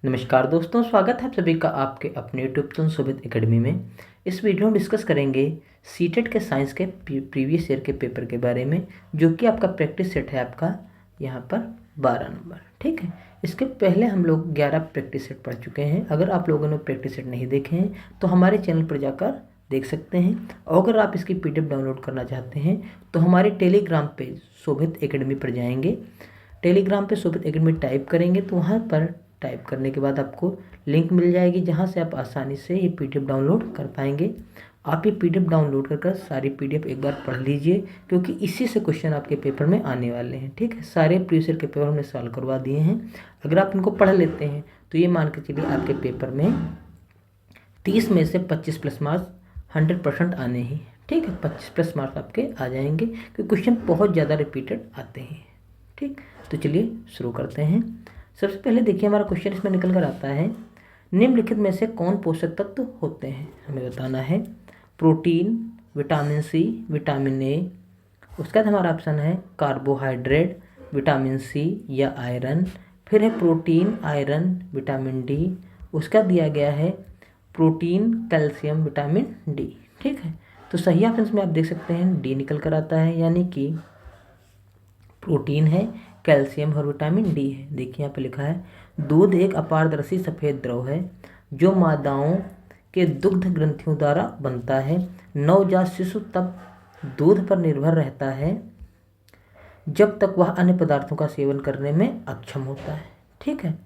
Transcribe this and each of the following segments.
नमस्कार दोस्तों, स्वागत है आप सभी का आपके अपने यूट्यूब चैनल सुभित एकेडमी में। इस वीडियो में डिस्कस करेंगे सीटेट के साइंस के प्रीवियस ईयर के पेपर के बारे में, जो कि आपका प्रैक्टिस सेट है आपका यहाँ पर 12 नंबर। ठीक है, इसके पहले हम लोग 11 प्रैक्टिस सेट पढ़ चुके हैं। अगर आप लोगों ने प्रैक्टिस सेट नहीं देखे हैं तो हमारे चैनल पर जाकर देख सकते हैं। और अगर आप इसकी PDF डाउनलोड करना चाहते हैं तो हमारे टेलीग्राम पे शोभित एकेडमी पर जाएंगे। टेलीग्राम पे शोभित एकेडमी टाइप करेंगे तो वहाँ पर टाइप करने के बाद आपको लिंक मिल जाएगी, जहाँ से आप आसानी से ये PDF डाउनलोड कर पाएंगे। आप ये PDF डाउनलोड कर सारी PDF एक बार पढ़ लीजिए, क्योंकि इसी से क्वेश्चन आपके पेपर में आने वाले हैं। ठीक है, सारे प्रीवियस ईयर के पेपर हमने सॉल्व करवा दिए हैं। अगर आप इनको पढ़ लेते हैं तो ये मान के चलिए आपके पेपर में 30 में से 25 प्लस मार्क्स 100% आने ही। ठीक है, 25 प्लस मार्क्स आपके आ जाएंगे, क्योंकि क्वेश्चन बहुत ज़्यादा रिपीटेड आते हैं। ठीक, तो चलिए शुरू करते हैं। सबसे पहले देखिए हमारा क्वेश्चन इसमें निकल कर आता है, निम्नलिखित में से कौन पोषक तत्व होते हैं, हमें बताना है। Protein, vitamin C, vitamin A. उसके बाद हमारा ऑप्शन है कार्बोहाइड्रेट, विटामिन सी या आयरन। फिर है प्रोटीन, आयरन, विटामिन डी। उसका दिया गया है प्रोटीन, कैल्शियम, विटामिन डी। ठीक है, तो सही ऑप्शन में आप देख सकते हैं डी निकल कर आता है, यानी कि प्रोटीन है, कैल्शियम और विटामिन डी है। देखिए यहाँ पे लिखा है, दूध एक अपारदर्शी सफ़ेद द्रव है जो मादाओं के दुग्ध ग्रंथियों द्वारा बनता है। नवजात शिशु तब दूध पर निर्भर रहता है जब तक वह अन्य पदार्थों का सेवन करने में अक्षम होता है। ठीक है,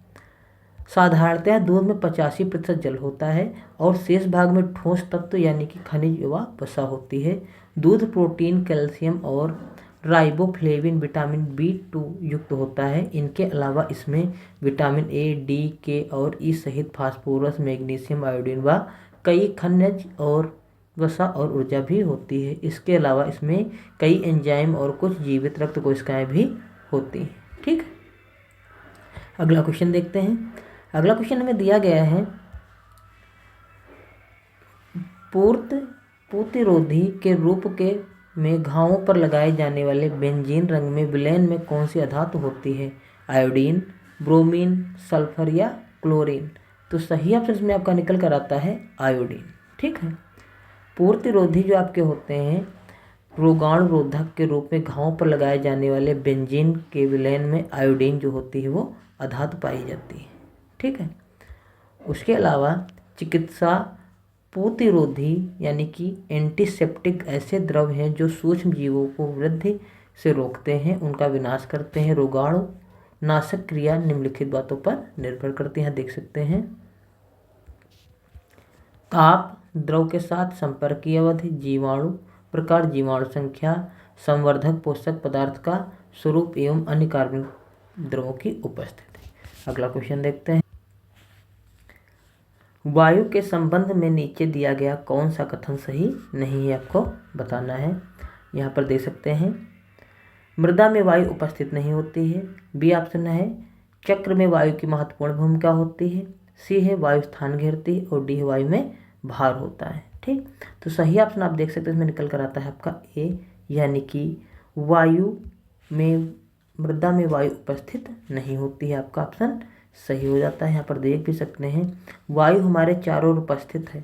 साधारणतः दूध में 85% जल होता है और शेष भाग में ठोस तत्व यानी कि खनिज व वसा होती है। दूध प्रोटीन, कैल्शियम और राइबोफ्लेविन, विटामिन B2 युक्त होता है। इनके अलावा इसमें विटामिन ए, डी, के और ई सहित फास्फोरस, मैग्नीशियम, आयोडीन व कई खनिज और वसा और ऊर्जा भी होती है। इसके अलावा इसमें कई एंजाइम और कुछ जीवित रक्त कोशिकाएं भी होती हैं। ठीक है, अगला क्वेश्चन देखते हैं। अगला क्वेश्चन हमें दिया गया है, प्रतिरोधी के रूप के में घावों पर लगाए जाने वाले बेंजीन रंग में विलयन में कौन सी अधातु होती है। आयोडीन, ब्रोमीन, सल्फर या क्लोरीन। तो सही ऑप्शन में आपका निकल कर आता है आयोडीन। ठीक है, प्रतिरोधी जो आपके होते हैं रोगाणुरोधक के रूप में घावों पर लगाए जाने वाले बेंजीन के विलयन में आयोडीन जो होती है वो अधातु पाई जाती है। ठीक है, उसके अलावा चिकित्सा प्रतिरोधी यानी कि एंटीसेप्टिक ऐसे द्रव हैं जो सूक्ष्म जीवों को वृद्धि से रोकते हैं, उनका विनाश करते हैं। रोगाणु नाशक क्रिया निम्नलिखित बातों पर निर्भर करती है, देख सकते हैं। ताप, द्रव के साथ संपर्क की अवधि, जीवाणु प्रकार, जीवाणु संख्या, संवर्धक पोषक पदार्थ का स्वरूप एवं अन्य कार्बनिक द्रवों की उपस्थिति। अगला क्वेश्चन देखते हैं। वायु के संबंध में नीचे दिया गया कौन सा कथन सही नहीं है, आपको बताना है। यहाँ पर देख सकते हैं, मृदा में वायु उपस्थित नहीं होती है। बी ऑप्शन है चक्र में वायु की महत्वपूर्ण भूमिका होती है। सी है वायु स्थान घेरती है। और डी है वायु में भार होता है। ठीक, तो सही ऑप्शन आप देख सकते हैं इसमें निकल कर आता है आपका ए, यानी कि वायु में मृदा में वायु उपस्थित नहीं होती है। आपका ऑप्शन सही हो जाता है। यहाँ पर देख भी सकते हैं, वायु हमारे चारों ओर उपस्थित है।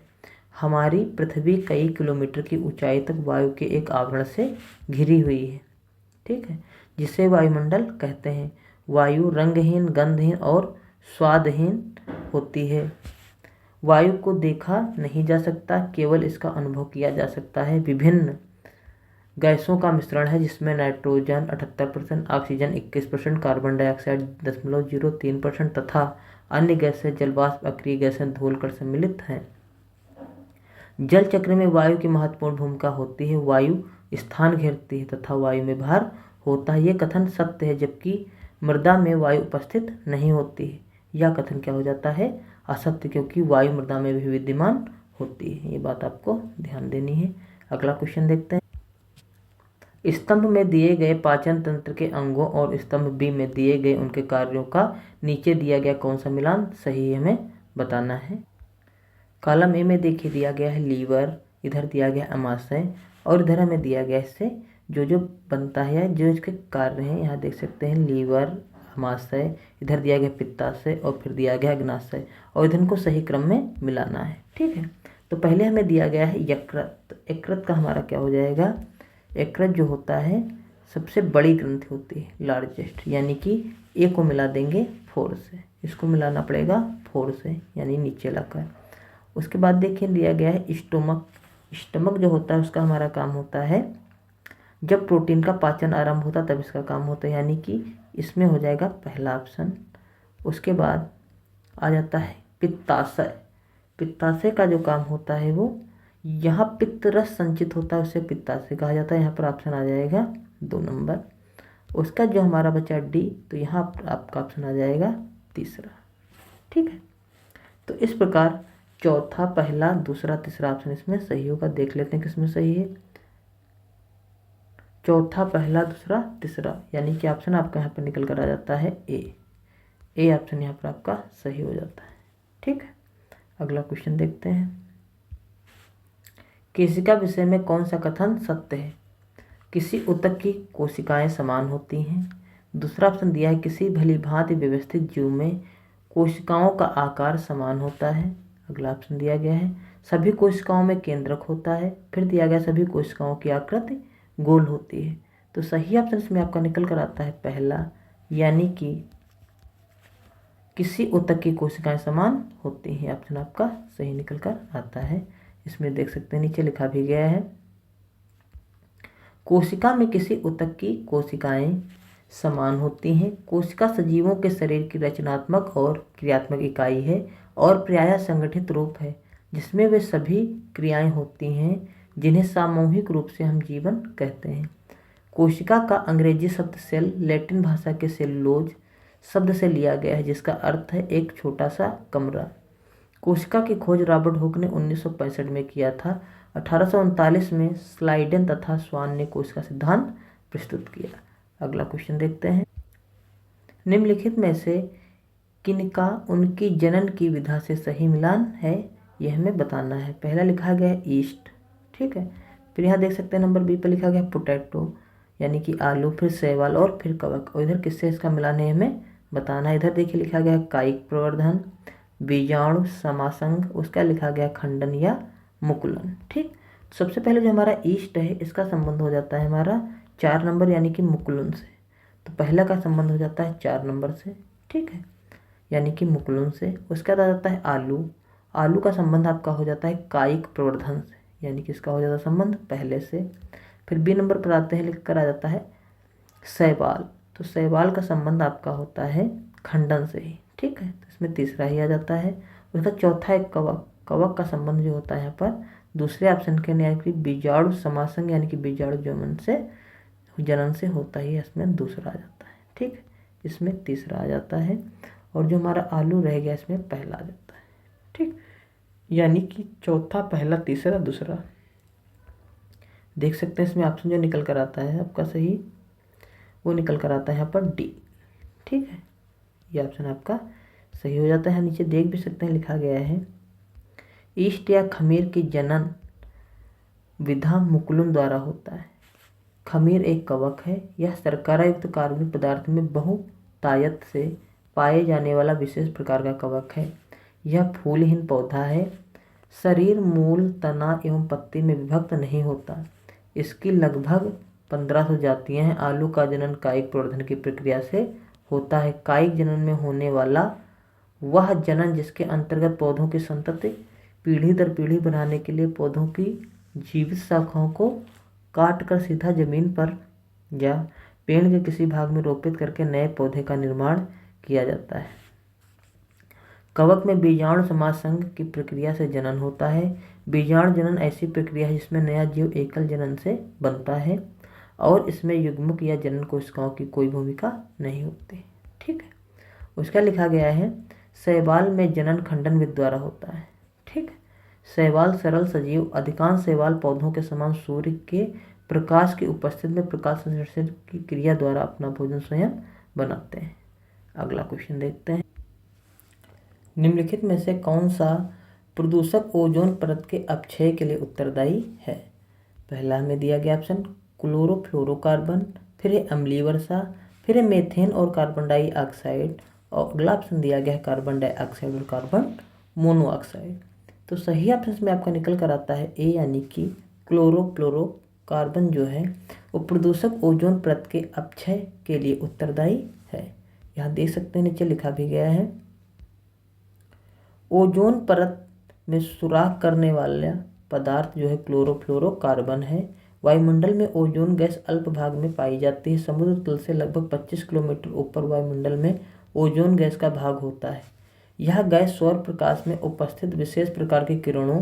हमारी पृथ्वी कई किलोमीटर की ऊंचाई तक वायु के एक आवरण से घिरी हुई है। ठीक है, जिसे वायुमंडल कहते हैं। वायु रंगहीन, गंधहीन और स्वादहीन होती है। वायु को देखा नहीं जा सकता, केवल इसका अनुभव किया जा सकता है। विभिन्न गैसों का मिश्रण है, जिसमें नाइट्रोजन 78%, ऑक्सीजन 21%, कार्बन डाइऑक्साइड 0.03% तथा अन्य गैसें जलवाष्प, अक्रिय गैसें धूलकण सम्मिलित हैं। जल चक्र में वायु की महत्वपूर्ण भूमिका होती है। वायु स्थान घेरती है तथा वायु में भार होता है। यह कथन सत्य है, जबकि मृदा में वायु उपस्थित नहीं होती है। यह कथन क्या हो जाता है, असत्य, क्योंकि वायु मृदा में भी विद्यमान होती है। ये बात आपको ध्यान देनी है। अगला क्वेश्चन देखते हैं। स्तंभ में दिए गए पाचन तंत्र के अंगों और स्तंभ बी में दिए गए उनके कार्यों का नीचे दिया गया कौन सा मिलान सही है, हमें बताना है। कॉलम ए में देखिए दिया गया है लीवर, इधर दिया गया अमाशय और इधर हमें दिया गया इससे जो जो बनता है या जो इसके कार्य हैं। यहाँ देख सकते हैं लीवर, अमाशय, इधर दिया गया पित्ताशय और फिर दिया गया अग्नाशय, और इधर को सही क्रम में मिलाना है। ठीक है, तो पहले हमें दिया गया है यकृत। यकृत का हमारा क्या हो जाएगा, यकृत जो होता है सबसे बड़ी ग्रंथि होती है, लार्जेस्ट, यानी कि ए को मिला देंगे 4 से, इसको मिलाना पड़ेगा 4 से, यानी नीचे लाकर। उसके बाद देखिए दिया गया है स्टोमक। स्टोमक जो होता है उसका हमारा काम होता है जब प्रोटीन का पाचन आरंभ होता तब इसका काम होता है, यानी कि इसमें हो जाएगा पहला ऑप्शन। उसके बाद आ जाता है पित्ताशय। पित्ताशय का जो काम होता है वो यहाँ पित्त रस संचित होता है, उसे पित्ताशय कहा जाता है। यहाँ पर ऑप्शन आ जाएगा 2 नंबर। उसका जो हमारा बचा डी, तो यहाँ आपका ऑप्शन आ जाएगा तीसरा। ठीक है, तो इस प्रकार चौथा, पहला, दूसरा, तीसरा ऑप्शन इसमें सही होगा। देख लेते हैं किसमें सही है। चौथा, पहला, दूसरा, तीसरा, यानी कि ऑप्शन आपका यहाँ पर निकल कर आ जाता है ए ऑप्शन यहाँ पर आपका सही हो जाता है। ठीक है, अगला क्वेश्चन देखते हैं। केशिका विषय में कौन सा कथन सत्य है। किसी ऊतक की कोशिकाएं समान होती हैं। दूसरा ऑप्शन दिया है किसी भली भांति व्यवस्थित जीव में कोशिकाओं का आकार समान होता है। अगला ऑप्शन दिया गया है सभी कोशिकाओं में केंद्रक होता है। फिर दिया गया सभी कोशिकाओं की आकृति गोल होती है। तो सही ऑप्शन इसमें आपका निकल कर आता है पहला, यानी कि किसी ऊतक की कोशिकाएं समान होती हैं, ऑप्शन आपका सही निकल कर आता है। इसमें देख सकते हैं नीचे लिखा भी गया है कोशिका में किसी ऊतक की कोशिकाएं समान होती हैं। कोशिका सजीवों के शरीर की रचनात्मक और क्रियात्मक इकाई है और प्रायः संगठित रूप है जिसमें वे सभी क्रियाएं होती हैं जिन्हें सामूहिक रूप से हम जीवन कहते हैं। कोशिका का अंग्रेजी शब्द सेल लैटिन भाषा के सेलुलोज शब्द से लिया गया है जिसका अर्थ है एक छोटा सा कमरा। कोशिका की खोज रॉबर्ट हुक ने 1965 में किया था। 1839 में स्लाइडेन तथा स्वान ने कोशिका सिद्धांत प्रस्तुत किया। अगला क्वेश्चन देखते हैं। निम्नलिखित में से किनका उनकी जनन की विधा से सही मिलान है, यह हमें बताना है। पहला लिखा गया है ईस्ट। ठीक है, फिर यहाँ देख सकते हैं नंबर बी पर लिखा गया पोटैटो, यानी कि आलू, फिर शैवाल और फिर कवक, और इधर किससे इसका मिलान है हमें बताना है। इधर देखिए लिखा गया है कायिक प्रवर्धन, बीजाणु समासंग, उसका लिखा गया खंडन या मुकुलन। ठीक, सबसे पहले जो हमारा ईस्ट है इसका संबंध हो जाता है हमारा 4 नंबर यानी कि मुकुलन से। तो पहला का संबंध हो जाता है 4 नंबर से, ठीक है, यानी कि मुकुलन से। उसके बाद आ जाता है आलू। आलू का संबंध आपका हो जाता है कायिक प्रवर्धन से, यानी कि इसका हो जाता है संबंध पहले से। फिर बी नंबर पर आते हैं, लिख कर आ जाता है शैवाल। तो शैवाल का संबंध आपका होता है खंडन से ही। ठीक है, तो इसमें तीसरा ही आ जाता है। उसका चौथा है कवक। कवक का संबंध जो होता है यहाँ पर दूसरे ऑप्शन के यानी कि बीजाणु समासंग, यानी कि बीजाणु जनन से होता ही, इसमें दूसरा आ जाता है। ठीक, इसमें तीसरा आ जाता है, और जो हमारा आलू रह गया इसमें पहला आ जाता है। ठीक, यानी कि चौथा, पहला, तीसरा, दूसरा। देख सकते हैं इसमें ऑप्शन जो निकल कर आता है आपका सही, वो निकल कर आता है यहाँ पर डी। ठीक है, ये ऑप्शन आपका सही हो जाता है। नीचे देख भी सकते हैं लिखा गया है ईस्ट या खमीर की जनन विधा मुकुलन द्वारा होता है। खमीर एक कवक है। यह शर्करा युक्त कार्बनिक पदार्थ में बहुतायत से पाए जाने वाला विशेष प्रकार का कवक है। यह फूलहीन पौधा है। शरीर मूल, तना एवं पत्ती में विभक्त नहीं होता। इसकी लगभग 1500 जातियां हैं। आलू का जनन कायिक प्रवर्धन की प्रक्रिया से होता है। कायिक जनन में होने वाला वह जनन जिसके अंतर्गत पौधों की संतति पीढ़ी दर पीढ़ी बनाने के लिए पौधों की जीवित शाखाओं को काट कर सीधा जमीन पर या पेड़ के किसी भाग में रोपित करके नए पौधे का निर्माण किया जाता है। कवक में बीजाणु समासंग की प्रक्रिया से जनन होता है। बीजाणु जनन ऐसी प्रक्रिया है जिसमें नया जीव एकल जनन से बनता है और इसमें युग्मक या जनन कोशिकाओं की कोई भूमिका नहीं होती। ठीक है, उसका लिखा गया है शैवाल में जनन खंडन विधि द्वारा होता है। ठीक है, शैवाल सरल सजीव, अधिकांश शैवाल पौधों के समान सूर्य के प्रकाश की उपस्थिति में प्रकाश संश्लेषण की क्रिया द्वारा अपना भोजन स्वयं बनाते हैं। अगला क्वेश्चन देखते हैं। निम्नलिखित में से कौन सा प्रदूषक ओजोन परत के अपक्षय के लिए उत्तरदायी है। पहला हमें दिया गया ऑप्शन क्लोरोफ्लोरोकार्बन, फिर है अम्लीय वर्षा, फिर फिर मेथेन और कार्बन डाइऑक्साइड, और अगला ऑप्शन दिया गया है कार्बन डाइऑक्साइड और कार्बन मोनोऑक्साइड। तो सही ऑप्शन में आपका निकल कर आता है ए, यानी कि क्लोरोफ्लोरोकार्बन जो है वो प्रदूषक ओजोन परत के अपक्षय के लिए उत्तरदायी है। यहाँ देख सकते हैं नीचे लिखा भी गया है, ओजोन परत में सुराख करने वाला पदार्थ जो है क्लोरोफ्लोरोकार्बन है। वायुमंडल में ओजोन गैस अल्प भाग में पाई जाती है। समुद्र तल से लगभग 25 किलोमीटर ऊपर वायुमंडल में ओजोन गैस का भाग होता है। यह गैस सौर प्रकाश में उपस्थित विशेष प्रकार के किरणों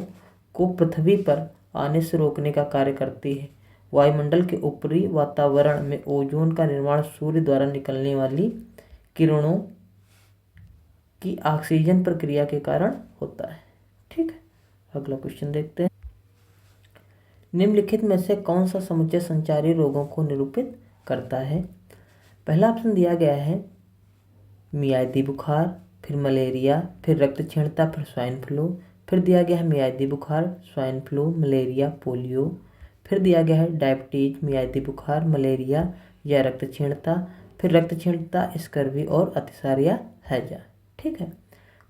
को पृथ्वी पर आने से रोकने का कार्य करती है। वायुमंडल के ऊपरी वातावरण में ओजोन का निर्माण सूर्य द्वारा निकलने वाली किरणों की ऑक्सीजन प्रक्रिया के कारण होता है। ठीक है, अगला क्वेश्चन देखते हैं। निम्नलिखित में से कौन सा समुच्चय संचारी रोगों को निरूपित करता है? पहला ऑप्शन दिया गया है मियादी बुखार, फिर मलेरिया, फिर रक्तक्षीणता, फिर स्वाइन फ्लू। फिर दिया गया है मियादी बुखार, स्वाइन फ्लू, मलेरिया, पोलियो। फिर दिया गया है डायबिटीज, मियादी बुखार, मलेरिया या रक्तक्षीणता, फिर रक्तक्षीणता, स्कर्वी और अतिसार या हैजा। ठीक है,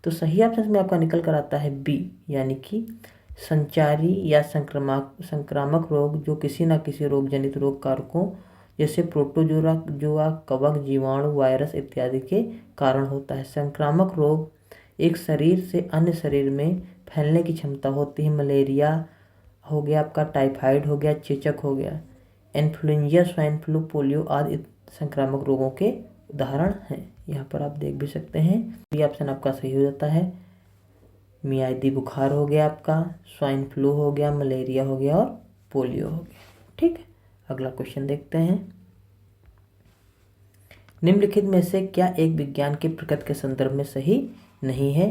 तो सही ऑप्शन में आपका निकल कर आता है बी, यानी कि संचारी या संक्रामक रोग जो किसी न किसी रोग जनित रोग कारकों जैसे प्रोटोजोआ, कवक, जीवाणु, वायरस इत्यादि के कारण होता है। संक्रामक रोग एक शरीर से अन्य शरीर में फैलने की क्षमता होती है। मलेरिया हो गया आपका, टाइफाइड हो गया, चेचक हो गया, इन्फ्लुएंजा, स्वाइन फ्लू, पोलियो आदि संक्रामक रोगों के उदाहरण हैं। यहाँ पर आप देख भी सकते हैं, ये ऑप्शन आपका सही हो जाता है। मियादी बुखार हो गया आपका, स्वाइन फ्लू हो गया, मलेरिया हो गया और पोलियो हो गया। ठीक है, अगला क्वेश्चन देखते हैं। निम्नलिखित में से क्या एक विज्ञान की प्रकृति के संदर्भ में सही नहीं है?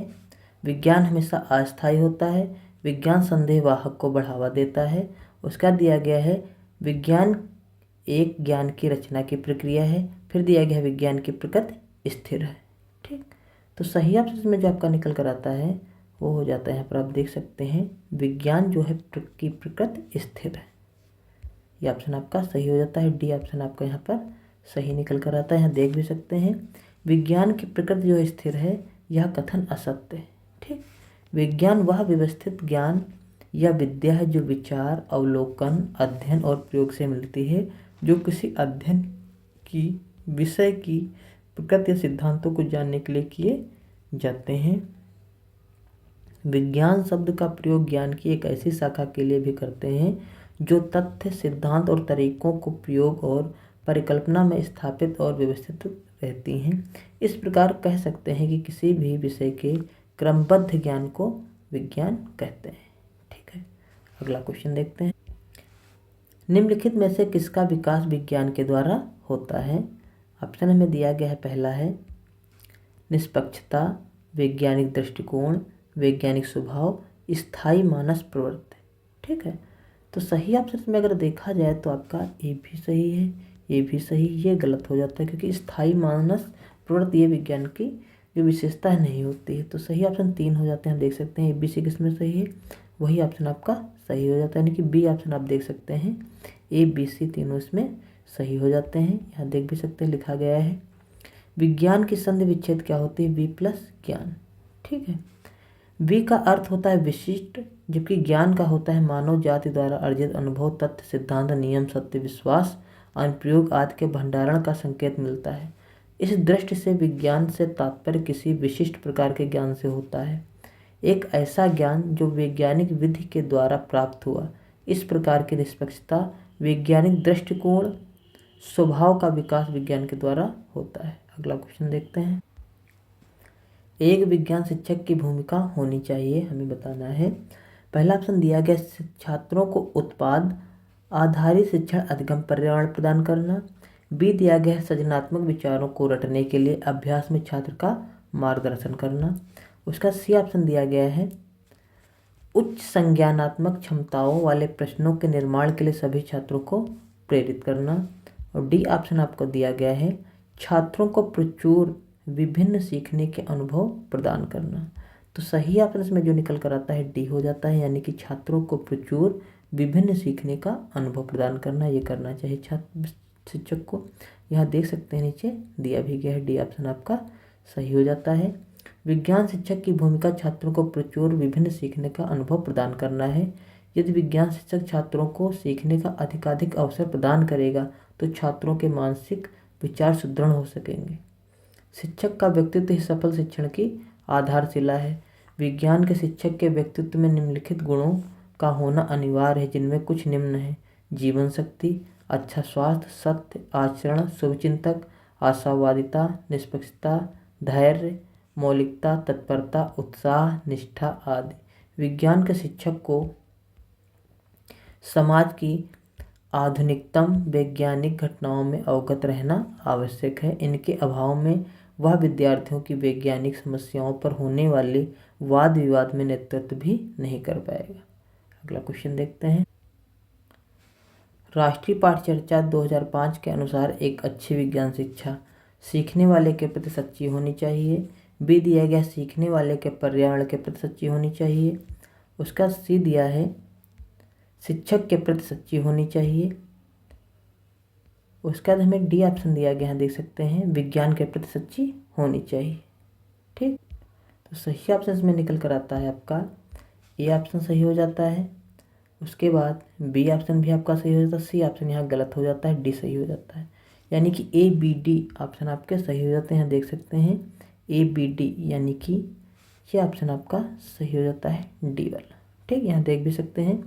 विज्ञान हमेशा अस्थायी होता है। विज्ञान संदेहवाहक को बढ़ावा देता है। उसका दिया गया है विज्ञान एक ज्ञान की रचना की प्रक्रिया है। फिर दिया गया है विज्ञान की प्रकृति स्थिर है। ठीक, तो सही ऑप्शन में जो आपका निकल कर आता है वो हो जाता है, यहाँ पर आप देख सकते हैं, विज्ञान जो है की प्रकृति स्थिर है। ये ऑप्शन आपका सही हो जाता है। डी ऑप्शन आपका यहाँ पर सही निकल कर आता है। यहाँ देख भी सकते हैं, विज्ञान की प्रकृति जो स्थिर है यह कथन असत्य है। ठीक, विज्ञान वह व्यवस्थित ज्ञान या विद्या है जो विचार, अवलोकन, अध्ययन और प्रयोग से मिलती है, जो किसी अध्ययन की विषय की प्रकृति या सिद्धांतों को जानने के लिए किए जाते हैं। विज्ञान शब्द का प्रयोग ज्ञान की एक ऐसी शाखा के लिए भी करते हैं जो तथ्य, सिद्धांत और तरीकों को प्रयोग और परिकल्पना में स्थापित और व्यवस्थित रहती हैं। इस प्रकार कह सकते हैं कि किसी भी विषय के क्रमबद्ध ज्ञान को विज्ञान कहते हैं। ठीक है, अगला क्वेश्चन देखते हैं। निम्नलिखित में से किसका विकास विज्ञान के द्वारा होता है? ऑप्शन हमें दिया गया है, पहला है निष्पक्षता, वैज्ञानिक दृष्टिकोण, वैज्ञानिक स्वभाव, स्थायी मानस प्रवृत्ति। ठीक है, तो सही ऑप्शन में अगर देखा जाए तो आपका ए भी सही है, ये भी सही, ये गलत हो जाता है क्योंकि स्थायी मानस प्रवृत्ति ये विज्ञान की जो विशेषता नहीं होती है। तो सही ऑप्शन 3 हो जाते हैं। आप देख सकते हैं ए बी सी किस में सही है, वही ऑप्शन आपका सही हो जाता है, यानी कि बी ऑप्शन आप देख सकते हैं, ए बी सी तीनों इसमें सही हो जाते हैं। यहाँ देख भी सकते हैं, लिखा गया है विज्ञान की संधि विच्छेद क्या होती है? वी प्लस ज्ञान। ठीक है, वी का अर्थ होता है विशिष्ट, जबकि ज्ञान का होता है मानव जाति द्वारा अर्जित अनुभव, तथ्य, सिद्धांत, नियम, सत्य, विश्वास, अनुप्रयोग आदि के भंडारण का संकेत मिलता है। इस दृष्टि से विज्ञान से तात्पर्य किसी विशिष्ट प्रकार के ज्ञान से होता है, एक ऐसा ज्ञान जो वैज्ञानिक विधि के द्वारा प्राप्त हुआ। इस प्रकार की निष्पक्षता, वैज्ञानिक दृष्टिकोण, स्वभाव का विकास विज्ञान के द्वारा होता है। अगला क्वेश्चन देखते हैं। एक विज्ञान शिक्षक की भूमिका होनी चाहिए, हमें बताना है। पहला ऑप्शन दिया गया छात्रों को उत्पाद आधारित शिक्षण अधिगम पर्यावरण प्रदान करना। बी दिया गया है सृजनात्मक विचारों को रटने के लिए अभ्यास में छात्र का मार्गदर्शन करना। उसका सी ऑप्शन दिया गया है उच्च संज्ञानात्मक क्षमताओं वाले प्रश्नों के निर्माण के लिए सभी छात्रों को प्रेरित करना। और डी ऑप्शन आपको दिया गया है छात्रों को प्रचुर विभिन्न सीखने के अनुभव प्रदान करना। तो सही ऑप्शन इसमें जो निकल कर आता है डी हो जाता है, यानी कि छात्रों को प्रचुर विभिन्न सीखने का अनुभव प्रदान करना, ये करना चाहिए शिक्षक को। यहाँ देख सकते हैं नीचे दिया भी गया है, डी ऑप्शन आपका सही हो जाता है। विज्ञान शिक्षक की भूमिका छात्रों को प्रचुर विभिन्न सीखने का अनुभव प्रदान करना है। यदि विज्ञान शिक्षक छात्रों को सीखने का अधिकाधिक अवसर प्रदान करेगा तो छात्रों के मानसिक विचार सुदृढ़ हो सकेंगे। शिक्षक का व्यक्तित्व ही सफल शिक्षण की आधारशिला है। विज्ञान के शिक्षक के व्यक्तित्व में निम्नलिखित गुणों का होना अनिवार्य है, जिनमें कुछ निम्न है: जीवन शक्ति, अच्छा स्वास्थ्य, सत्य आचरण, शुभचिंतक, आशावादिता, निष्पक्षता, धैर्य, मौलिकता, तत्परता, उत्साह, निष्ठा आदि। विज्ञान के शिक्षक को समाज की आधुनिकतम वैज्ञानिक घटनाओं में अवगत रहना आवश्यक है। इनके अभाव में वह विद्यार्थियों की वैज्ञानिक समस्याओं पर होने वाले वाद विवाद में नेतृत्व भी नहीं कर पाएगा। अगला क्वेश्चन देखते हैं। राष्ट्रीय पाठ्यचर्या 2005 के अनुसार एक अच्छी विज्ञान शिक्षा सीखने वाले के प्रति सच्ची होनी चाहिए। बी दिया गया सीखने वाले के पर्यावरण के प्रति सच्ची होनी चाहिए। उसका सी दिया है शिक्षक के प्रति सच्ची होनी चाहिए। उसके बाद हमें डी ऑप्शन दिया गया है, देख सकते हैं विज्ञान के प्रति सच्ची होनी चाहिए। ठीक, तो सही ऑप्शन इसमें निकल कर आता है आपका ए ऑप्शन सही हो जाता है। उसके बाद बी ऑप्शन भी आपका सही हो जाता है, सी ऑप्शन यहाँ गलत हो जाता है, डी सही हो जाता है। यानी कि ए बी डी ऑप्शन आपके सही हो जाते हैं। यहाँ देख सकते हैं ए बी डी, यानी कि ये ऑप्शन आपका सही हो जाता है डी वाला। ठीक, यहाँ देख भी सकते हैं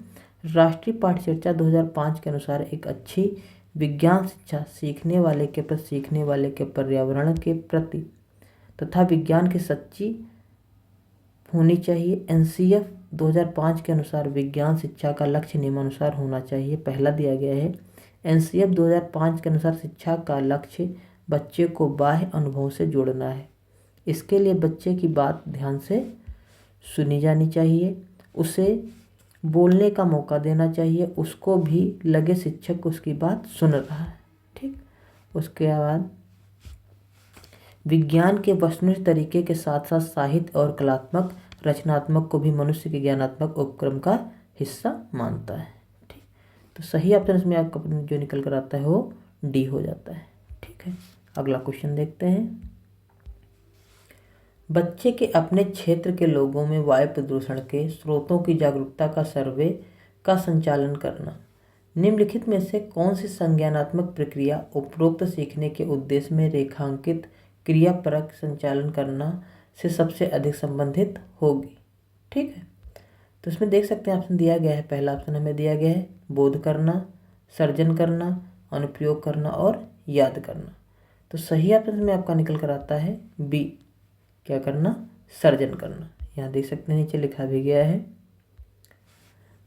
राष्ट्रीय पाठ्यचर्या 2005 के अनुसार एक अच्छी विज्ञान शिक्षा सीखने वाले के प्रति, सीखने वाले के पर्यावरण के प्रति तथा विज्ञान की सच्ची होनी चाहिए। एनसीएफ 2005 के अनुसार विज्ञान शिक्षा का लक्ष्य निम्नानुसार होना चाहिए। पहला दिया गया है एनसीएफ 2005 के अनुसार शिक्षा का लक्ष्य बच्चे को बाह्य अनुभव से जोड़ना है। इसके लिए बच्चे की बात ध्यान से सुनी जानी चाहिए, उसे बोलने का मौका देना चाहिए, उसको भी लगे शिक्षक उसकी बात सुन रहा है। ठीक, उसके बाद विज्ञान के वस्तुनिष्ठ तरीके के साथ साथ साहित्य और कलात्मक रचनात्मक को भी मनुष्य के ज्ञानात्मक उपक्रम का हिस्सा मानता है। ठीक, तो सही ऑप्शन इसमें आपका जो निकल कर आता है वो डी हो जाता है। ठीक है, अगला क्वेश्चन देखते हैं। बच्चे के अपने क्षेत्र के लोगों में वायु प्रदूषण के स्रोतों की जागरूकता का सर्वे का संचालन करना। निम्नलिखित में से कौन सी संज्ञानात्मक प्रक्रिया उपरोक्त सीखने के उद्देश्य में रेखांकित क्रियापरक संचालन करना से सबसे अधिक संबंधित होगी? ठीक है, तो इसमें देख सकते हैं ऑप्शन दिया गया है। पहला ऑप्शन हमें दिया गया है बोध करना, सर्जन करना, अनुप्रयोग करना और याद करना। तो सही ऑप्शन में आपका निकल कर आता है बी, क्या करना, सर्जन करना। यहाँ देख सकते हैं नीचे लिखा भी गया है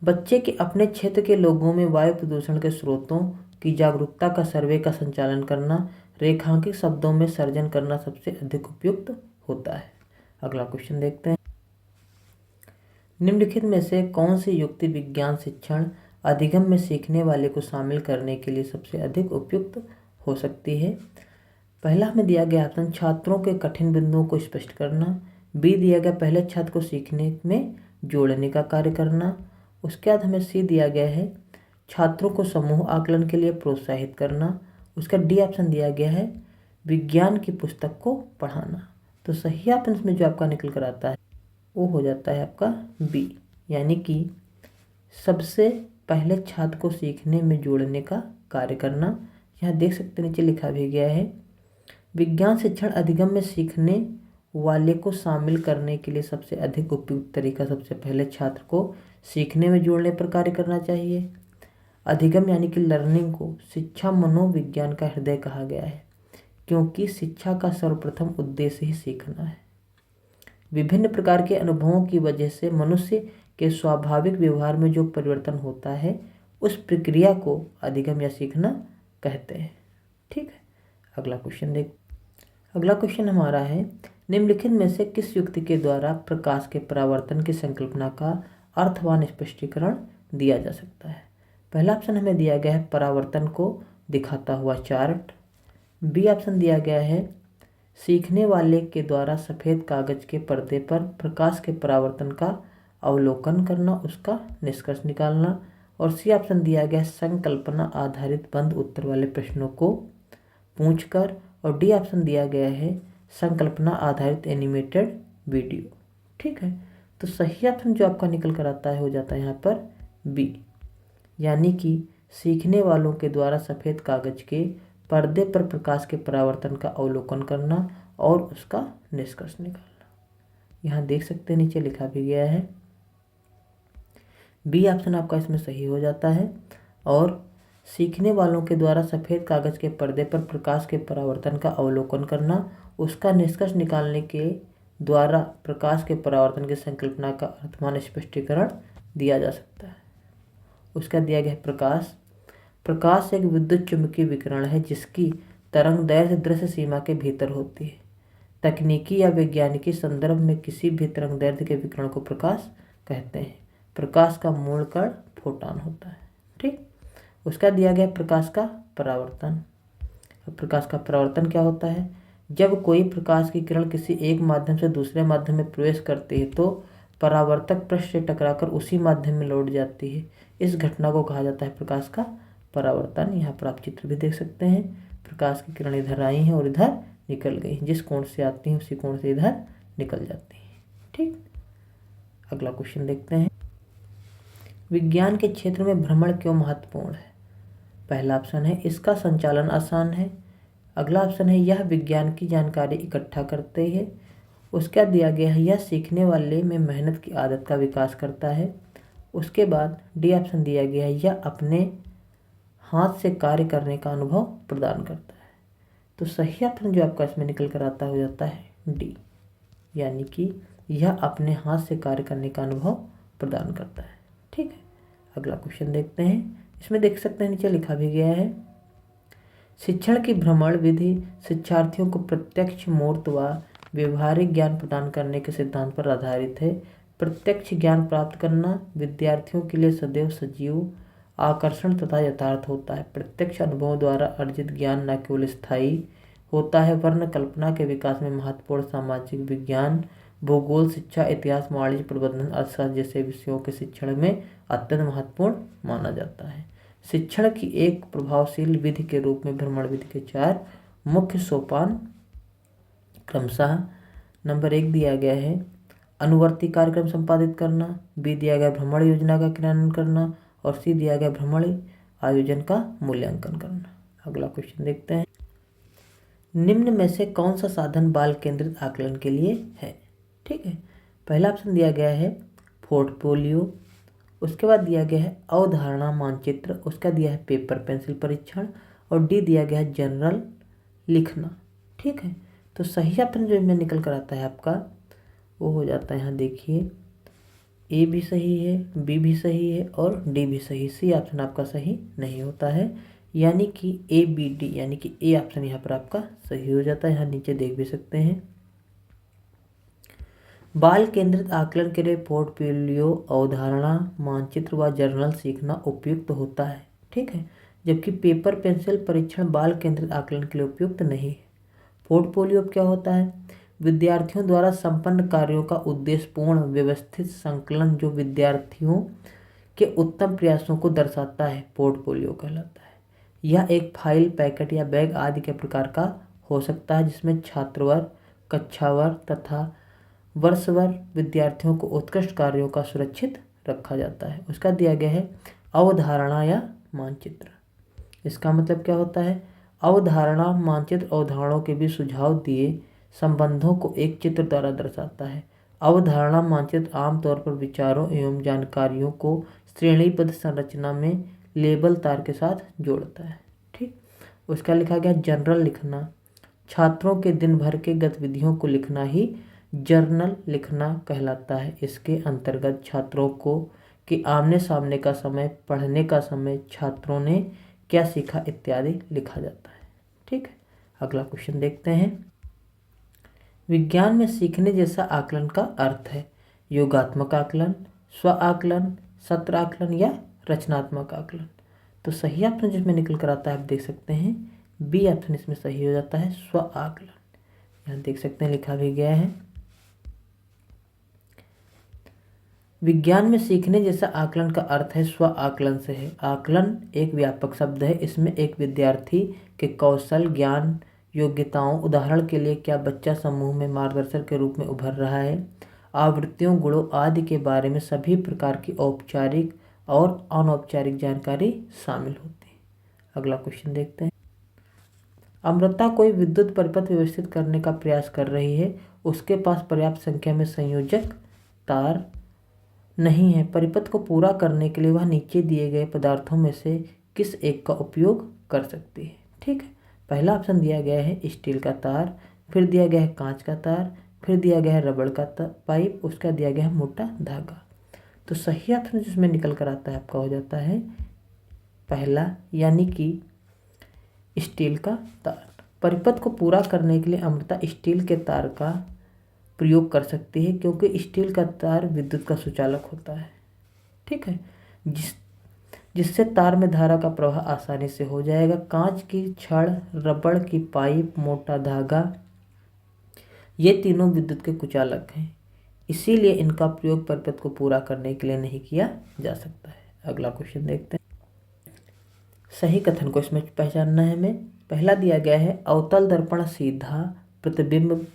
बच्चे के अपने क्षेत्र के लोगों में वायु प्रदूषण के स्रोतों की जागरूकता का सर्वे का संचालन करना, रेखांकित शब्दों में सर्जन करना सबसे अधिक उपयुक्त होता है। अगला क्वेश्चन देखते हैं। निम्नलिखित में से कौन सी युक्ति विज्ञान शिक्षण अधिगम में सीखने वाले को शामिल करने के लिए सबसे अधिक उपयुक्त हो सकती है? पहला हमें दिया गया ऑप्शन छात्रों के कठिन बिंदुओं को स्पष्ट करना। बी दिया गया पहले छात्र को सीखने में जोड़ने का कार्य करना। उसके बाद हमें सी दिया गया है छात्रों को समूह आकलन के लिए प्रोत्साहित करना। उसका डी ऑप्शन दिया गया है विज्ञान की पुस्तक को पढ़ाना। तो सही ऑप्शन में जो आपका निकल कर आता है वो हो जाता है आपका बी, यानी कि सबसे पहले छात्र को सीखने में जोड़ने का कार्य करना। यहाँ देख सकते नीचे लिखा भी गया है विज्ञान शिक्षण अधिगम में सीखने वाले को शामिल करने के लिए सबसे अधिक उपयुक्त तरीका सबसे पहले छात्र को सीखने में जोड़ने पर कार्य करना चाहिए। अधिगम यानी कि लर्निंग को शिक्षा मनोविज्ञान का हृदय कहा गया है, क्योंकि शिक्षा का सर्वप्रथम उद्देश्य ही सीखना है। विभिन्न प्रकार के अनुभवों की वजह से मनुष्य के स्वाभाविक व्यवहार में जो परिवर्तन होता है उस प्रक्रिया को अधिगम या सीखना कहते हैं। ठीक है, अगला क्वेश्चन हमारा है निम्नलिखित में से किस युक्ति के द्वारा प्रकाश के परावर्तन की संकल्पना का अर्थवान स्पष्टीकरण दिया जा सकता है? पहला ऑप्शन हमें दिया गया है परावर्तन को दिखाता हुआ चार्ट। बी ऑप्शन दिया गया है सीखने वाले के द्वारा सफ़ेद कागज के पर्दे पर प्रकाश के परावर्तन का अवलोकन करना, उसका निष्कर्ष निकालना। और सी ऑप्शन दिया गया है संकल्पना आधारित बंद उत्तर वाले प्रश्नों को पूछकर, और डी ऑप्शन दिया गया है संकल्पना आधारित एनिमेटेड वीडियो। ठीक है, तो सही ऑप्शन जो आपका निकल कर आता है हो जाता है यहाँ पर बी, यानी कि सीखने वालों के द्वारा सफ़ेद कागज के पर्दे पर प्रकाश के परावर्तन का अवलोकन करना और उसका निष्कर्ष निकालना। यहाँ देख सकते हैं नीचे लिखा भी गया है, बी ऑप्शन आपका इसमें सही हो जाता है। और सीखने वालों के द्वारा सफ़ेद कागज के पर्दे पर प्रकाश के परावर्तन का अवलोकन करना, उसका निष्कर्ष निकालने के द्वारा प्रकाश के परावर्तन की संकल्पना का अर्थमान स्पष्टीकरण दिया जा सकता है। उसका दिया गया प्रकाश। प्रकाश एक विद्युत चुम्बकीय विकिरण है जिसकी तरंग दैर्घ्य दृश्य सीमा के भीतर होती है। तकनीकी या वैज्ञानिकी संदर्भ में किसी भी तरंग दैर्घ्य के विकिरण को प्रकाश कहते हैं। प्रकाश का मूल कण फोटॉन होता है। ठीक, उसका दिया गया प्रकाश का परावर्तन। प्रकाश का परावर्तन क्या होता है? जब कोई प्रकाश की किरण किसी एक माध्यम से दूसरे माध्यम में प्रवेश करती है तो परावर्तक पृष्ठ से टकराकर उसी माध्यम में लौट जाती है। इस घटना को कहा जाता है प्रकाश का परावर्तन। यहाँ पर आप चित्र भी देख सकते हैं, प्रकाश की किरण इधर आई हैं और इधर निकल गई, जिस कोण से आती हैं उसी कोण से इधर निकल जाती हैं। ठीक, अगला क्वेश्चन देखते हैं, विज्ञान के क्षेत्र में भ्रमण क्यों महत्वपूर्ण है? पहला ऑप्शन है इसका संचालन आसान है। अगला ऑप्शन है यह विज्ञान की जानकारी इकट्ठा करते हैं। उसका दिया गया है यह सीखने वाले में मेहनत की आदत का विकास करता है। उसके बाद डी ऑप्शन दिया गया है यह अपने हाथ से कार्य करने का अनुभव प्रदान करता है। तो सही ऑप्शन जो आपका इसमें निकल कर आता हो जाता है डी, यानी कि यह अपने हाथ से कार्य करने का अनुभव प्रदान करता है। ठीक है, अगला क्वेश्चन देखते हैं। इसमें देख सकते हैं नीचे लिखा भी गया है, शिक्षण की भ्रमण विधि शिक्षार्थियों को प्रत्यक्ष मूर्त व व्यवहारिक ज्ञान प्रदान करने के सिद्धांत पर आधारित है। प्रत्यक्ष ज्ञान प्राप्त करना विद्यार्थियों के लिए सदैव सजीव, आकर्षण तथा यथार्थ होता है। प्रत्यक्ष अनुभवों द्वारा अर्जित ज्ञान न केवल स्थायी होता है वरन कल्पना के विकास में महत्वपूर्ण सामाजिक विज्ञान, भूगोल, शिक्षा, इतिहास, वाणिज्य, प्रबंधन, अर्थशास्त्र जैसे विषयों के शिक्षण में अत्यंत महत्वपूर्ण माना जाता है। शिक्षण की एक प्रभावशील विधि के रूप में भ्रमण विधि के 4 मुख्य सोपान क्रमशः नंबर 1 दिया गया है अनुवर्ती कार्यक्रम संपादित करना, बी दिया गया भ्रमण योजना का क्रियान्वयन करना और सी दिया गया भ्रमण आयोजन का मूल्यांकन करना। अगला क्वेश्चन देखते हैं, निम्न में से कौन सा साधन बाल केंद्रित आकलन के लिए है? ठीक है, पहला ऑप्शन दिया गया है पोर्टफोलियो, उसके बाद दिया गया है अवधारणा मानचित्र, उसका दिया है पेपर पेंसिल परीक्षण और डी दिया गया है जनरल लिखना। ठीक है, तो सही ऑप्शन जो इसमें निकल कर आता है आपका वो हो जाता है, यहाँ देखिए ए भी सही है, बी भी सही है और डी भी सही, सी ऑप्शन आपका सही नहीं होता है, यानी कि ए बी डी, यानी कि ए ऑप्शन यहाँ पर आपका सही हो जाता है। यहाँ नीचे देख भी सकते हैं, बाल केंद्रित आकलन के लिए पोर्टफोलियो, अवधारणा मानचित्र व जर्नल सीखना उपयुक्त होता है। ठीक है, जबकि पेपर पेंसिल परीक्षण बाल केंद्रित आकलन के लिए उपयुक्त नहीं है। पोर्टफोलियो क्या होता है? विद्यार्थियों द्वारा संपन्न कार्यों का उद्देश्यपूर्ण व्यवस्थित संकलन जो विद्यार्थियों के उत्तम प्रयासों को दर्शाता है, पोर्टफोलियो कहलाता है। यह एक फाइल, पैकेट या बैग आदि के प्रकार का हो सकता है जिसमें छात्रवर्ग, कक्षावर तथा वर्षभर विद्यार्थियों को उत्कृष्ट कार्यों का सुरक्षित रखा जाता है। उसका दिया गया है अवधारणा या मानचित्र। इसका मतलब क्या होता है? अवधारणा मानचित्र अवधारणाओं के बीच सुझाव दिए संबंधों को एक चित्र द्वारा दर्शाता है। अवधारणा मानचित्र आमतौर पर विचारों एवं जानकारियों को श्रेणीबद्ध संरचना में लेबल तार के साथ जोड़ता है। ठीक, उसका लिखा गया जनरल लिखना, छात्रों के दिन भर के गतिविधियों को लिखना ही जर्नल लिखना कहलाता है। इसके अंतर्गत छात्रों को कि आमने सामने का समय, पढ़ने का समय, छात्रों ने क्या सीखा इत्यादि लिखा जाता है। ठीक है, अगला क्वेश्चन देखते हैं, विज्ञान में सीखने जैसा आकलन का अर्थ है योगात्मक आकलन, स्व आकलन, सत्र आकलन या रचनात्मक आकलन। तो सही ऑप्शन जिसमें निकल कर आता है आप देख सकते हैं बी ऑप्शन इसमें सही हो जाता है, स्व आकलन। यहाँ देख सकते हैं लिखा भी गया है, विज्ञान में सीखने जैसा आकलन का अर्थ है स्व आकलन से है। आकलन एक व्यापक शब्द है। इसमें एक विद्यार्थी के कौशल, ज्ञान, योग्यताओं, उदाहरण के लिए क्या बच्चा समूह में मार्गदर्शक के रूप में उभर रहा है, आवृत्तियों, गुणों आदि के बारे में सभी प्रकार की औपचारिक और अनौपचारिक जानकारी शामिल होती है। अगला क्वेश्चन देखते हैं। अमृता कोई विद्युत परिपथ व्यवस्थित करने का प्रयास कर रही है। उसके पास पर्याप्त संख्या में संयोजक तार नहीं है। परिपथ को पूरा करने के लिए वह नीचे दिए गए पदार्थों में से किस एक का उपयोग कर सकती है। ठीक है, पहला ऑप्शन दिया गया है स्टील का तार, फिर दिया गया है कांच का तार, फिर दिया गया है रबड़ का पाइप, उसका दिया गया है मोटा धागा। तो सही ऑप्शन जिसमें निकल कर आता है आपका हो जाता है पहला, यानी कि स्टील का तार। परिपथ को पूरा करने के लिए अमृता स्टील के तार का प्रयोग कर सकती है, क्योंकि स्टील का तार विद्युत का सुचालक होता है। ठीक है, जिससे तार में धारा का प्रवाह आसानी से हो जाएगा। कांच की छड़, रबड़ की पाइप, मोटा धागा, ये तीनों विद्युत के कुचालक हैं, इसीलिए इनका प्रयोग परिपथ को पूरा करने के लिए नहीं किया जा सकता है। अगला क्वेश्चन देखते हैं। सही कथन को इसमें पहचानना है हमें। पहला दिया गया है अवतल दर्पण सीधा प्रतिबिंब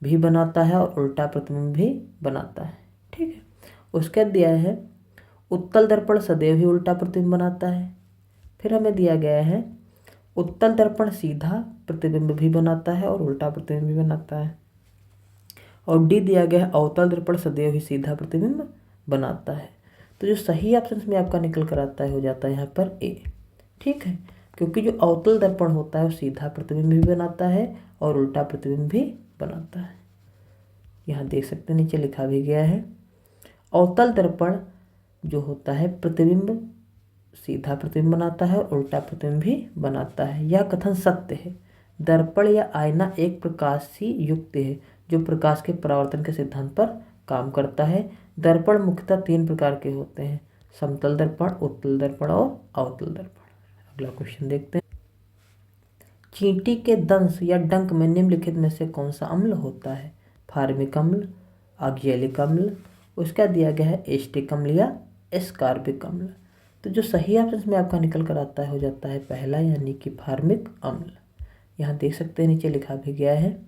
भी बनाता है और उल्टा प्रतिबिंब भी बनाता है। ठीक है, उसके दिया है उत्तल दर्पण सदैव ही उल्टा प्रतिबिंब बनाता है। फिर हमें दिया गया है उत्तल दर्पण सीधा प्रतिबिंब भी बनाता है और उल्टा प्रतिबिंब भी बनाता है। और डी दिया गया है अवतल दर्पण सदैव ही सीधा प्रतिबिंब बनाता है। तो जो सही ऑप्शन में आपका निकल कर आता है हो जाता है यहाँ पर ए। ठीक है, क्योंकि जो अवतल दर्पण होता है वो सीधा प्रतिबिंब भी बनाता है और उल्टा प्रतिबिंब भी बनाता है। यहाँ देख सकते हैं नीचे लिखा भी गया है अवतल दर्पण जो होता है प्रतिबिंब सीधा प्रतिबिंब बनाता है और उल्टा प्रतिबिंब भी बनाता है। यह कथन सत्य है। दर्पण या आईना एक प्रकाशीय युक्ति है जो प्रकाश के परावर्तन के सिद्धांत पर काम करता है। दर्पण मुख्यतः 3 प्रकार के होते हैं, समतल दर्पण, उत्तल दर्पण और अवतल दर्पण। अगला क्वेश्चन देखते हैं। चींटी के दंश या डंक में निम्नलिखित में से कौन सा अम्ल होता है? फार्मिक अम्ल, ऑक्जेलिक अम्ल, उसका दिया गया है एस्टिक अम्ल या एस्कार्बिक अम्ल। तो जो सही ऑप्शन में आपका निकल कर आता है हो जाता है पहला, यानी कि फार्मिक अम्ल। यहाँ देख सकते हैं नीचे लिखा भी गया है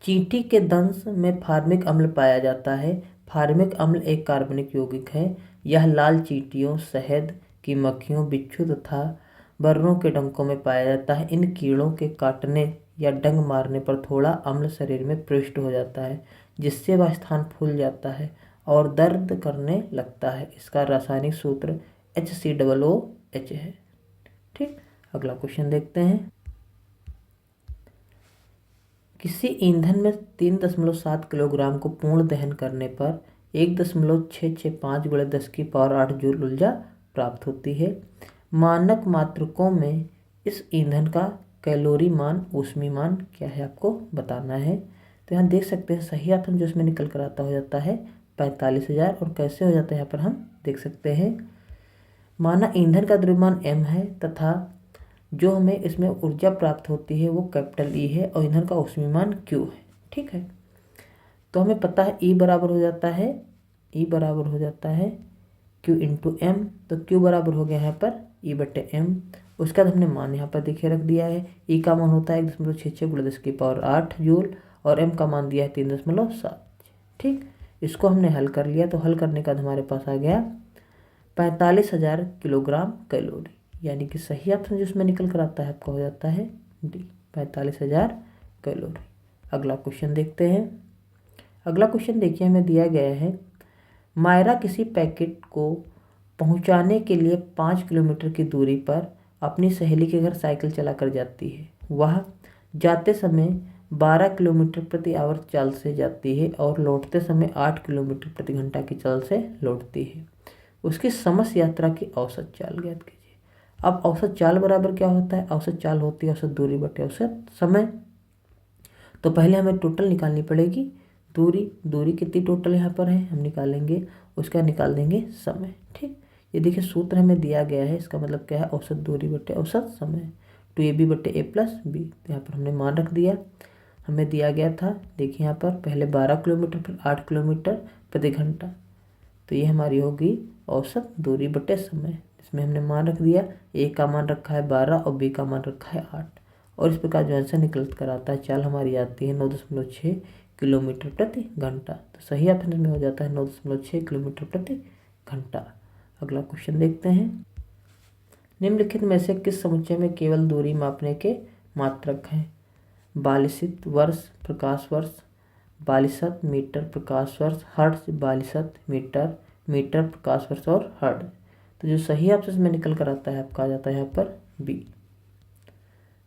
चींटी के दंश में फार्मिक अम्ल पाया जाता है। फार्मिक अम्ल एक कार्बनिक यौगिक है। यह लाल चींटियों, शहद की मक्खियों, बिच्छू तथा बर्रों के डंकों में पाया जाता है। इन कीड़ों के काटने या डंक मारने पर थोड़ा अम्ल शरीर में प्रविष्ट हो जाता है, जिससे वह स्थान फूल जाता है और दर्द करने लगता है। इसका रासायनिक सूत्र HCOOH है। ठीक, अगला क्वेश्चन देखते हैं। किसी ईंधन में 3.7 किलोग्राम को पूर्ण दहन करने पर 1.665 × 10⁸ जूल ऊर्जा प्राप्त होती है। मानक मात्रकों में इस ईंधन का कैलोरी मान, ऊष्मीय मान क्या है आपको बताना है। तो यहाँ देख सकते हैं सही ऑप्शन जो इसमें निकल कर आता हो जाता है 45,000। और कैसे हो जाता है यहाँ पर हम देख सकते हैं। माना ईंधन का द्रव्यमान m है तथा जो हमें इसमें ऊर्जा प्राप्त होती है वो कैपिटल E है और ईंधन का ऊष्मीय मान Q है। ठीक है, तो हमें पता है E बराबर हो जाता है Q × M। तो Q बराबर हो गया यहाँ पर E/m। उसका बाद हमने मान यहाँ पर देखिए रख दिया है। E का मान होता है 1.66 × 10⁸ जूल और M का मान दिया है 3.7। ठीक, इसको हमने हल कर लिया। तो हल करने का हमारे पास आ गया 45,000 किलोग्राम कैलोरी, यानी कि सही ऑप्शन जिसमें निकल कर आता है आपका हो जाता है डी, 45,000 कैलोरी। अगला क्वेश्चन देखते हैं। अगला क्वेश्चन देखिए हमें दिया गया है मायरा किसी पैकेट को पहुंचाने के लिए 5 किलोमीटर की दूरी पर अपनी सहेली के घर साइकिल चलाकर जाती है। वह जाते समय 12 किलोमीटर प्रति आवर चाल से जाती है और लौटते समय 8 किलोमीटर प्रति घंटा की चाल से लौटती है। उसकी समस्त यात्रा की औसत चाल ज्ञात कीजिए। अब औसत चाल बराबर क्या होता है? औसत चाल होती है औसत दूरी बटे औसत समय। तो पहले हमें टोटल निकालनी पड़ेगी। दूरी कितनी टोटल यहाँ पर है हम निकालेंगे, उसका निकाल देंगे समय। ठीक, ये देखिए सूत्र हमें दिया गया है। इसका मतलब क्या है? औसत दूरी बटे औसत समय, 2ab/a + b। तो यहाँ पर हमने मान रख दिया। हमें दिया गया था, देखिए यहाँ पर पहले 12 किलोमीटर फिर 8 किलोमीटर प्रति घंटा। तो ये हमारी होगी औसत दूरी बटे समय, इसमें हमने मान रख दिया, ए का मान रखा है 12 और बी का मान रखा है 8। और इस प्रकार जो आंसर निकल कर आता है, चाल हमारी आती है 9.6 किलोमीटर प्रति घंटा। तो सही ऑप्शन में हो जाता है 9.6 किलोमीटर प्रति घंटा। अगला क्वेश्चन देखते हैं। निम्नलिखित में से किस समुच्चय में केवल दूरी मापने के मात्रक हैं? बालिशित वर्ष प्रकाश वर्ष, बालिशत मीटर प्रकाश वर्ष, हर्ट्ज बालिशत मीटर, मीटर प्रकाश वर्ष और हर्ट्ज। तो जो सही ऑप्शन में निकल कर आता है आपका आ जाता है यहाँ पर बी,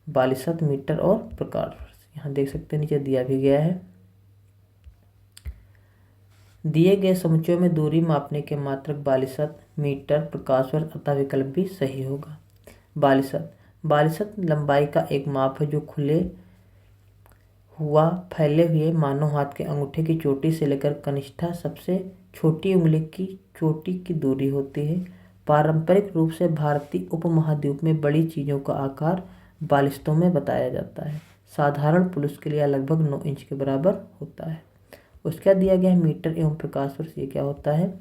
बालिशत मीटर और प्रकाश वर्ष। यहाँ देख सकते हैं नीचे दिया भी गया है। दिए गए समुच्चयों में दूरी मापने के मात्रक बालिशत मीटर प्रकाश वर्ष, अतः विकल्प भी सही होगा। बालिशत लंबाई का एक माप है जो खुले हुआ फैले हुए मानव हाथ के अंगूठे की चोटी से लेकर कनिष्ठा सबसे छोटी उंगली की चोटी की दूरी होती है। पारंपरिक रूप से भारतीय उपमहाद्वीप में बड़ी चीज़ों का आकार बालिशतों में बताया जाता है। साधारण पुरुष के लिए लगभग 9 इंच के बराबर होता है। उसका दिया गया है मीटर एवं प्रकाश वर्ष। ये क्या होता है?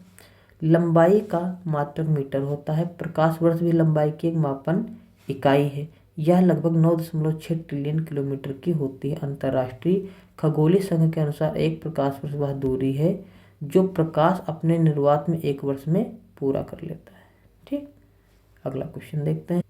लंबाई का मात्रक मीटर होता है। प्रकाश वर्ष भी लंबाई की एक मापन इकाई है। यह लगभग 9.6 ट्रिलियन किलोमीटर की होती है। अंतर्राष्ट्रीय खगोलीय संघ के अनुसार एक प्रकाश वर्ष वह दूरी है जो प्रकाश अपने निर्वात में एक वर्ष में पूरा कर लेता है। ठीक, अगला क्वेश्चन देखते हैं।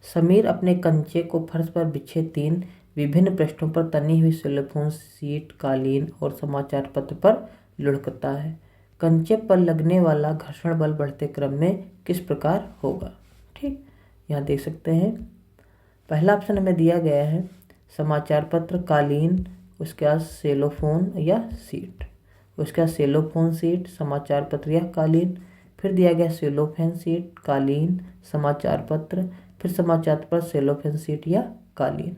समीर अपने कंचे को फर्श पर बिछे 3 विभिन्न पृष्ठों पर तनी हुई सेलोफोन शीट, कालीन और समाचार पत्र पर लुढ़कता है। कंचे पर लगने वाला घर्षण बल बढ़ते क्रम में किस प्रकार होगा? ठीक, यहाँ देख सकते हैं पहला ऑप्शन हमें दिया गया है समाचार पत्र, कालीन, उसके बाद सेलोफोन या सीट, उसके बाद सेलोफोन सीट, समाचार पत्र या कालीन, फिर दिया गया सेलोफोन सीट, कालीन, समाचार पत्र, फिर समाचार पत्र, सेलोफोन सीट या कालीन।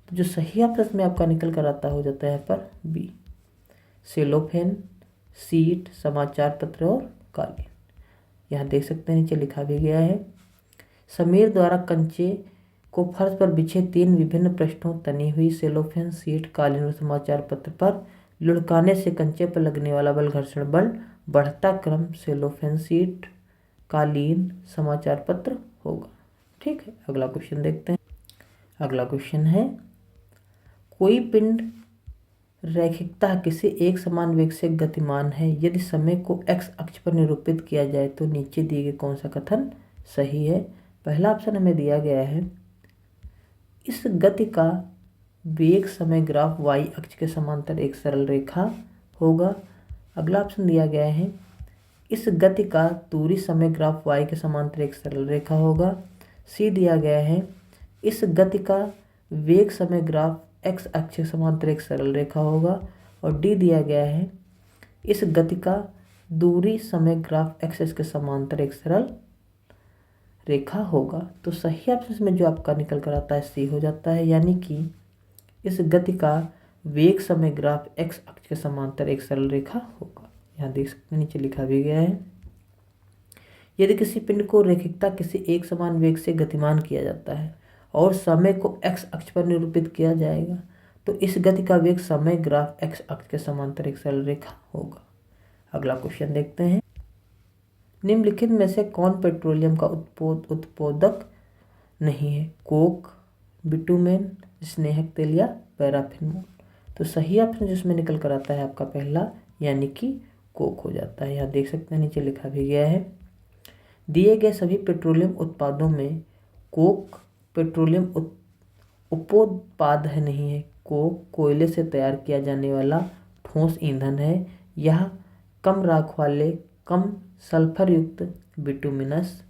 तो जो सही ऑप्शन में आपका निकल कर आता हो जाता है यहाँ पर बी, सेलोफोन सीट, समाचार पत्र और कालीन। यहाँ देख सकते हैं नीचे लिखा भी गया है। समीर द्वारा कंचे को फर्श पर बिछे 3 विभिन्न पृष्ठों तनी हुई सेलोफेन शीट, कालीन और समाचार पत्र पर लुढ़काने से कंचे पर लगने वाला बल घर्षण बल बढ़ता क्रम सेलोफेन शीट, कालीन, समाचार पत्र होगा। ठीक है, अगला क्वेश्चन देखते हैं। अगला क्वेश्चन है, कोई पिंड रैखिकता किसी एक समान वेग से गतिमान है। यदि समय को x अक्ष पर निरूपित किया जाए तो नीचे दिए गए कौन सा कथन सही है? पहला ऑप्शन हमें दिया गया है इस गति का वेग समय ग्राफ y अक्ष के समांतर एक सरल रेखा होगा। अगला ऑप्शन दिया गया है इस गति का दूरी समय ग्राफ y के समांतर एक सरल रेखा होगा। सी दिया गया है इस गति का वेग समय ग्राफ x अक्ष के समांतर एक सरल रेखा होगा। और डी दिया गया है इस गति का दूरी समय ग्राफ x के समांतर एक सरल रेखा होगा। तो सही ऑप्शन में जो आपका निकल कर आता है सी हो जाता है, यानी कि इस गति का वेग समय ग्राफ x अक्ष के समांतर एक सरल रेखा होगा। यहाँ देख सकते हैं नीचे लिखा भी गया है। यदि किसी पिंड को रैखिकता किसी एक समान वेग से गतिमान किया जाता है और समय को x अक्ष पर निरूपित किया जाएगा तो इस गति का वेग समय ग्राफ x अक्ष के समांतर एक सरल रेखा होगा। अगला क्वेश्चन देखते हैं। निम्नलिखित में से कौन पेट्रोलियम का उत्पादक नहीं है? कोक, बिटुमेन, स्नेहक तेल या पैराफिन। तो सही ऑप्शन जिसमें निकल कर आता है आपका पहला, यानी कि कोक हो जाता है। यहाँ देख सकते हैं नीचे लिखा भी गया है। दिए गए सभी पेट्रोलियम उत्पादों में कोक पेट्रोलियम उपोत्पाद नहीं है। कोक कोयले से तैयार किया जाने वाला ठोस ईंधन है। यह कम राख वाले कम सल्फर युक्त बिटुमिनस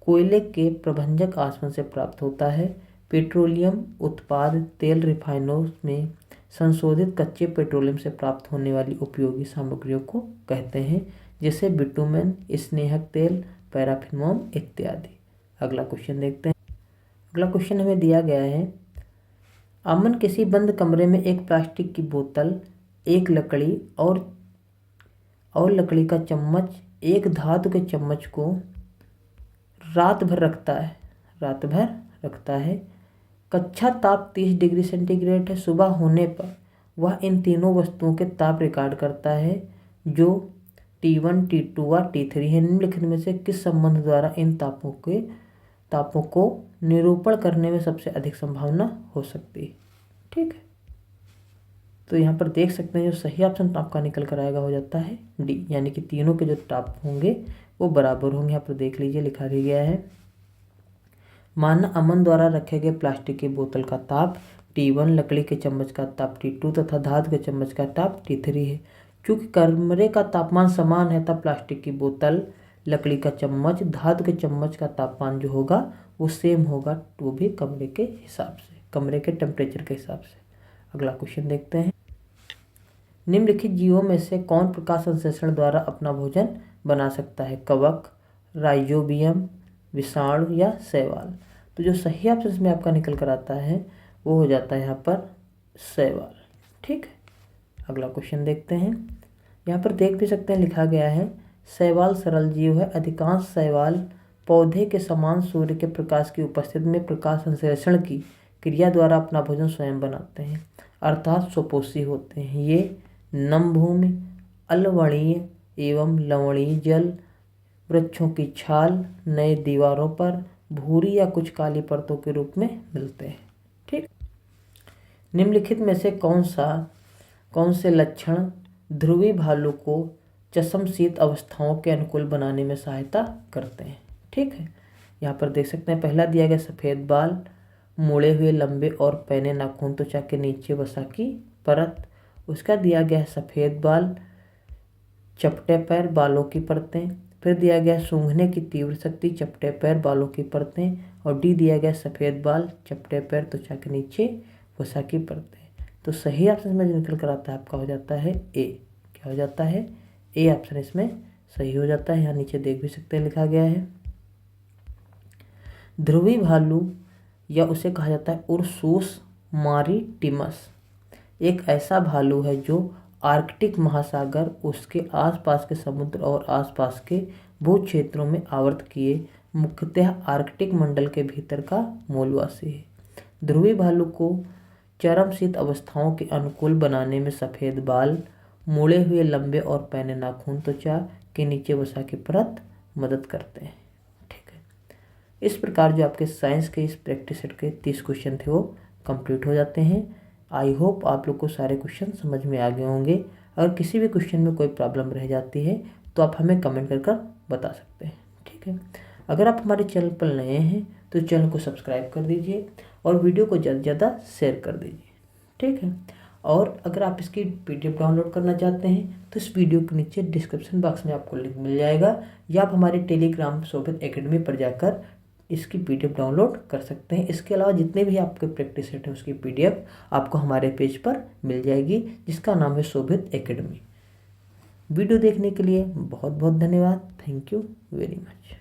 कोयले के प्रभंजक आसवन से प्राप्त होता है। पेट्रोलियम उत्पाद तेल रिफाइनरों में संशोधित कच्चे पेट्रोलियम से प्राप्त होने वाली उपयोगी सामग्रियों को कहते हैं, जैसे बिटुमेन, स्नेहक तेल, पैराफिन इत्यादि। अगला क्वेश्चन देखते हैं। अगला क्वेश्चन हमें दिया गया है, अमन किसी बंद कमरे में एक प्लास्टिक की बोतल, एक लकड़ी और लकड़ी का चम्मच, एक धातु के चम्मच को रात भर रखता है। कक्षा ताप 30 डिग्री सेंटीग्रेड है। सुबह होने पर वह इन तीनों वस्तुओं के ताप रिकॉर्ड करता है जो T1, T2 व T3 है। निम्नलिखित में से किस संबंध द्वारा इन तापों को निरूपण करने में सबसे अधिक संभावना हो सकती है? ठीक है, तो यहाँ पर देख सकते हैं जो सही ऑप्शन आपका निकल कर आएगा हो जाता है डी, यानी कि तीनों के जो ताप होंगे वो बराबर होंगे। यहाँ पर देख लीजिए लिखा भी गया है। माना अमन द्वारा रखे गए प्लास्टिक की बोतल का ताप T1, लकड़ी के चम्मच का ताप T2 तथा धातु के चम्मच का ताप T3 है। चूँकि कमरे का तापमान समान है तब प्लास्टिक की बोतल, लकड़ी का चम्मच, धातु के चम्मच का तापमान जो होगा वो सेम होगा, वो भी कमरे के हिसाब से, कमरे के टेम्परेचर के हिसाब से। अगला क्वेश्चन देखते हैं। निम्नलिखित जीवों में से कौन प्रकाश संश्लेषण द्वारा अपना भोजन बना सकता है? कवक, राइजोबियम, विषाणु या शैवाल? तो जो सही ऑप्शन इसमें आपका निकल कर आता है वो हो जाता है यहाँ पर शैवाल। ठीक है, अगला क्वेश्चन देखते हैं। यहाँ पर देख भी सकते हैं लिखा गया है शैवाल सरल जीव है। अधिकांश शैवाल पौधे के समान सूर्य के प्रकाश की उपस्थिति में प्रकाश संश्लेषण की क्रिया द्वारा अपना भोजन स्वयं बनाते हैं, अर्थात स्वपोषी होते हैं। ये नम भूमि, अलवणीय एवं लवणीय जल, वृक्षों की छाल, नए दीवारों पर भूरी या कुछ काली परतों के रूप में मिलते हैं। ठीक, निम्नलिखित में से कौन से लक्षण ध्रुवी भालू को चशमशीत अवस्थाओं के अनुकूल बनाने में सहायता करते हैं? ठीक है, यहाँ पर देख सकते हैं पहला दिया गया सफ़ेद बाल, मुड़े हुए लंबे और पैने नाखून त्वचा के नीचे वसा की परत। उसका दिया गया है सफ़ेद बाल, चपटे पैर, बालों की परतें। फिर दिया गया सूंघने की तीव्र शक्ति, चपटे पैर, बालों की परतें। और डी दिया गया सफ़ेद बाल, चपटे पैर, त्वचा के नीचे वसा की परतें। तो सही ऑप्शन में जो निकल कर आता है आपका हो जाता है ए। क्या हो जाता है? ए ऑप्शन इसमें सही हो जाता है। यहाँ नीचे देख भी सकते हैं लिखा गया है ध्रुवी भालू या उसे कहा जाता है उर्सूस मारीटिमस एक ऐसा भालू है जो आर्कटिक महासागर, उसके आसपास के समुद्र और आसपास के भू क्षेत्रों में आवर्त किए मुख्यतः आर्कटिक मंडल के भीतर का मूलवासी है। ध्रुवी भालू को चरमशीत अवस्थाओं के अनुकूल बनाने में सफ़ेद बाल, मुड़े हुए लंबे और पैने नाखून त्वचा के नीचे वसा की परत मदद करते हैं। ठीक है, इस प्रकार जो आपके साइंस के इस प्रैक्टिस सेट के 30 क्वेश्चन थे वो कंप्लीट हो जाते हैं। आई होप आप लोग को सारे क्वेश्चन समझ में आ गए होंगे। अगर किसी भी क्वेश्चन में कोई प्रॉब्लम रह जाती है तो आप हमें कमेंट कर बता सकते हैं। ठीक है, अगर आप हमारे चैनल पर नए हैं तो चैनल को सब्सक्राइब कर दीजिए और वीडियो को ज़्यादा से ज़्यादा शेयर कर दीजिए। ठीक है, और अगर आप इसकी PDF डाउनलोड करना चाहते हैं तो इस वीडियो के नीचे डिस्क्रिप्शन बॉक्स में आपको लिंक मिल जाएगा, या आप हमारे टेलीग्राम शोभित एकेडमी पर जाकर इसकी PDF डाउनलोड कर सकते हैं। इसके अलावा जितने भी आपके प्रैक्टिस सेट है उसकी PDF आपको हमारे पेज पर मिल जाएगी, जिसका नाम है शोभित एकेडमी। वीडियो देखने के लिए बहुत बहुत धन्यवाद। Thank you very much.